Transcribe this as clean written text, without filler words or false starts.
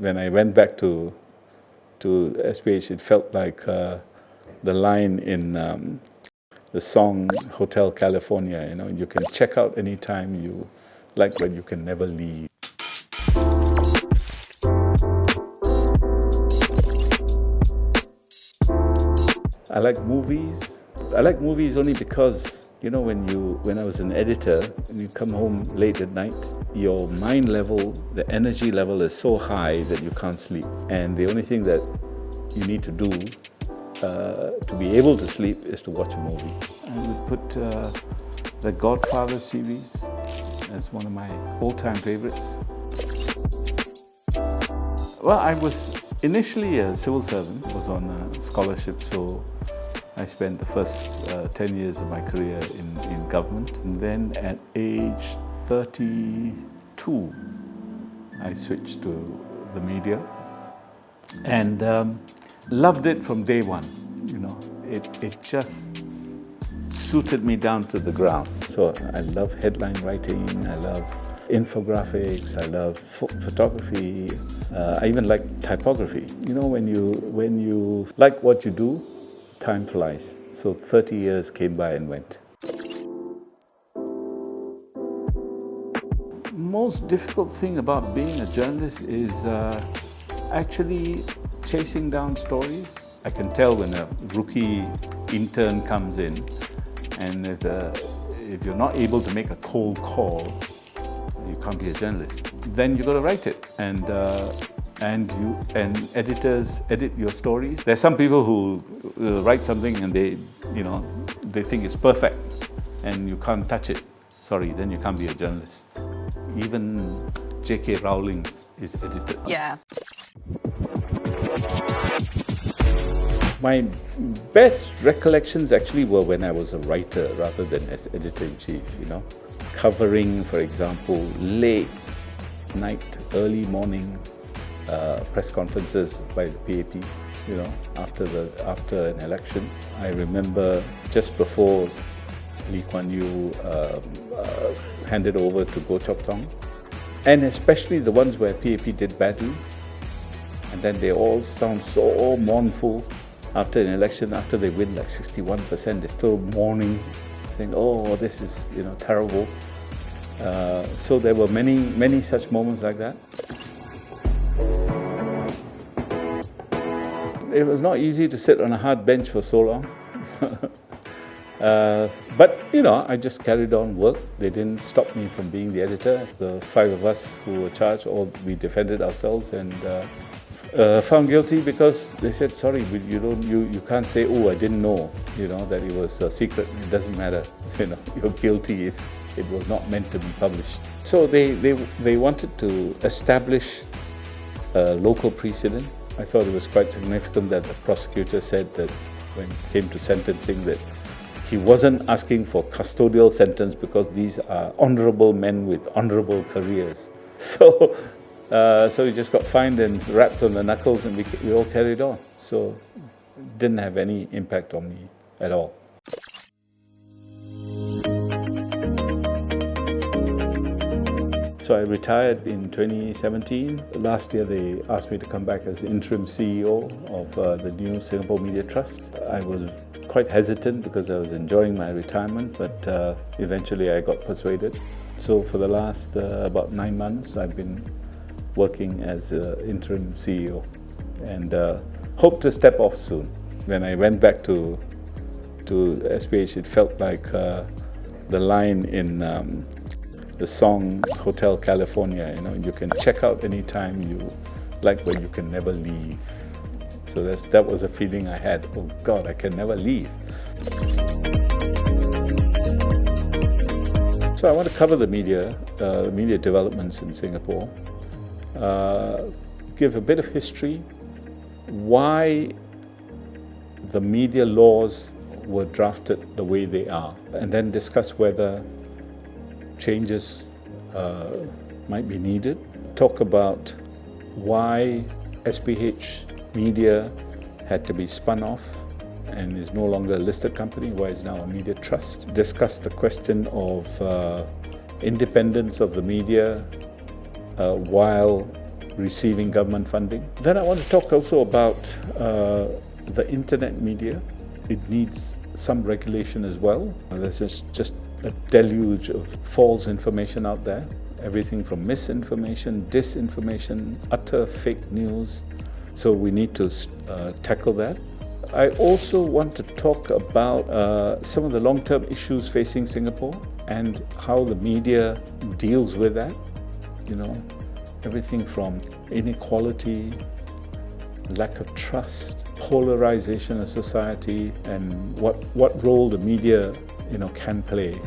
When I went back to SPH, it felt like the line in the song Hotel California. You know, you can check out anytime you like, but you can never leave. I like movies. I like movies only because, you know, when I was an editor and you come home late at night, your mind level, the energy level is so high that you can't sleep. And the only thing that you need to do to be able to sleep is to watch a movie. I would put the Godfather series as one of my all-time favorites. Well, I was initially a civil servant, was on a scholarship, so I spent the first 10 years of my career in government. And then at age 32, I switched to the media and loved it from day one. You know, it just suited me down to the ground. So I love headline writing, I love infographics, I love photography, I even like typography. You know, when you like what you do, time flies. So 30 years came by and went. Most difficult thing about being a journalist is actually chasing down stories. I can tell when a rookie intern comes in, and if you're not able to make a cold call, you can't be a journalist. Then you got to write it, and editors edit your stories. There's some people who write something and they think it's perfect, and you can't touch it. Sorry, then you can't be a journalist. Even J.K. Rowling is edited. Yeah. My best recollections actually were when I was a writer rather than as editor-in-chief, you know. Covering, for example, late night, early morning press conferences by the PAP, you know, after an election. I remember just before Lee Kuan Yew handed over to Goh Chok Tong, and especially the ones where PAP did badly, and then they all sound so mournful after an election. After they win like 61%, they're still mourning, saying, "Oh, this is, you know, terrible." So there were many such moments like that. It was not easy to sit on a hard bench for so long. But, you know, I just carried on work. They didn't stop me from being the editor. The 5 of us who were charged, we defended ourselves and found guilty because they said, sorry, you can't say, oh, I didn't know, you know, that it was a secret. It doesn't matter, you know, you're guilty if it was not meant to be published. So they wanted to establish a local precedent. I thought it was quite significant that the prosecutor said that when it came to sentencing that he wasn't asking for custodial sentence because these are honorable men with honorable careers. So he just got fined and rapped on the knuckles, and we all carried on. So it didn't have any impact on me at all. So I retired in 2017. Last year they asked me to come back as interim CEO of the new Singapore Media Trust. I was quite hesitant because I was enjoying my retirement, but eventually I got persuaded. So for the last about 9 months, I've been working as interim CEO and hope to step off soon. When I went back to SPH, it felt like the line in the song Hotel California. You know, you can check out anytime you like, but you can never leave. So that was a feeling I had. Oh God, I can never leave. So I want to cover the media developments in Singapore, give a bit of history, why the media laws were drafted the way they are, and then discuss whether changes might be needed. Talk about why SPH Media had to be spun off and is no longer a listed company, why it's now a media trust. Discuss the question of independence of the media while receiving government funding. Then I want to talk also about the internet media. It needs some regulation as well. There's just a deluge of false information out there. Everything from misinformation, disinformation, utter fake news. So we need to tackle that. I also want to talk about some of the long-term issues facing Singapore and how the media deals with that. You know, everything from inequality, lack of trust, polarization of society, and what role the media, can play.